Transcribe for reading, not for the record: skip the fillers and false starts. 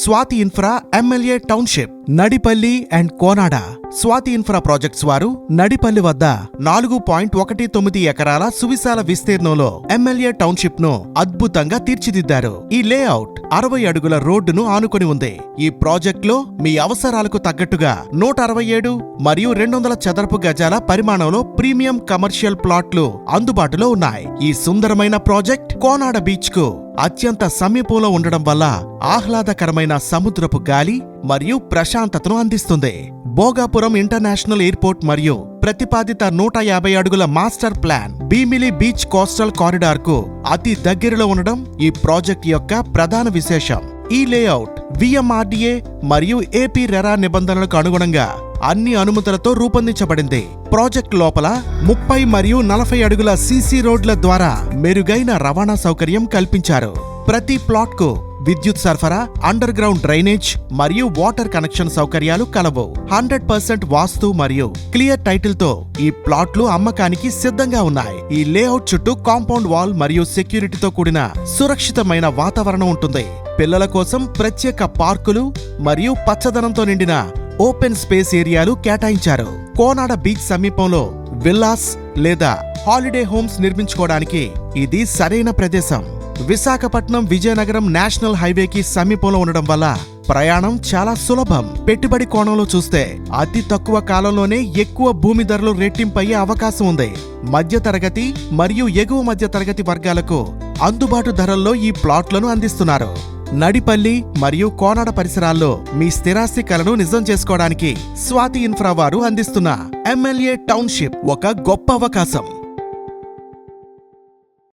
Swathi infra MLA township Nadipalli and Konada. Swathi infra projects వారు నడిపల్లి వద్ద 4.19 ఎకరాల సువిశాల విస్తీర్ణంలో ఎమ్మెల్యే టౌన్షిప్ ను అద్భుతంగా తీర్చిదిద్దారు. ఈ లేఅవుట్ 60 అడుగుల రోడ్డును ఆనుకొని ఉంది. ఈ ప్రాజెక్ట్ లో మీ అవసరాలకు తగ్గట్టుగా 167 మరియు 200 చదరపు గజాల పరిమాణంలో ప్రీమియం కమర్షియల్ ప్లాట్లు అందుబాటులో ఉన్నాయి. ఈ సుందరమైన ప్రాజెక్ట్ కోనాడ బీచ్ కు అత్యంత సమీపంలో ఉండడం వల్ల ఆహ్లాదకరమైన సముద్రపు గాలి మరియు ప్రశాంతతను అందిస్తుంది. భోగాపురం ఇంటర్నేషనల్ ఎయిర్పోర్ట్ మరియు ప్రతిపాదిత 150 అడుగుల master plan Bheemili beach coastal corridor కు అతి దగ్గరలో ఉండడం ఈ ప్రాజెక్ట్ యొక్క ప్రధాన విశేషం. ఈ లేఅవుట్ విఎంఆర్డీఏ మరియు ఏపీ రెరా నిబంధనలకు అనుగుణంగా అన్ని అనుమతులతో రూపొందించబడింది. ప్రాజెక్ట్ లోపల 30 మరియు 40 అడుగుల సీసీ రోడ్ల ద్వారా మెరుగైన రవాణా సౌకర్యం కల్పించారు. ప్రతి ప్లాట్ కు విద్యుత్ సరఫరా, అండర్ గ్రౌండ్ డ్రైనేజ్ మరియు వాటర్ కనెక్షన్ సౌకర్యాలు కలవు. 100% వాస్తు మరియు క్లియర్ టైటిల్ తో ఈ ప్లాట్లు అమ్మకానికి సిద్ధంగా ఉన్నాయి. ఈ లేఅవుట్ చుట్టూ కాంపౌండ్ వాల్ మరియు సెక్యూరిటీతో కూడిన సురక్షితమైన వాతావరణం ఉంటుంది. పిల్లల కోసం ప్రత్యేక పార్కులు మరియు పచ్చదనంతో నిండిన ఓపెన్ స్పేస్ ఏరియాలు కేటాయించారు. కోనాడ బీచ్ సమీపంలో విల్లాస్ లేదా హాలిడే హోమ్స్ నిర్మించుకోవడానికి ఇది సరైన ప్రదేశం. విశాఖపట్నం విజయనగరం నేషనల్ హైవేకి సమీపంలో ఉండడం వల్ల ప్రయాణం చాలా సులభం. పెట్టుబడి కోణంలో చూస్తే అతి తక్కువ కాలంలోనే ఎక్కువ భూమి ధరలు రెట్టింపయ్యే అవకాశం ఉంది. మధ్యతరగతి మరియు ఎగువ మధ్య తరగతి వర్గాలకు అందుబాటు ధరల్లో ఈ ప్లాట్లను అందిస్తున్నారు. నడిపల్లి మరియు కోనాడ పరిసరాల్లో మీ స్థిరాస్తి కలను నిజం చేసుకోవడానికి స్వాతి ఇన్ఫ్రా వారు అందిస్తున్న ఎమ్మెల్యే టౌన్షిప్ ఒక గొప్ప అవకాశం.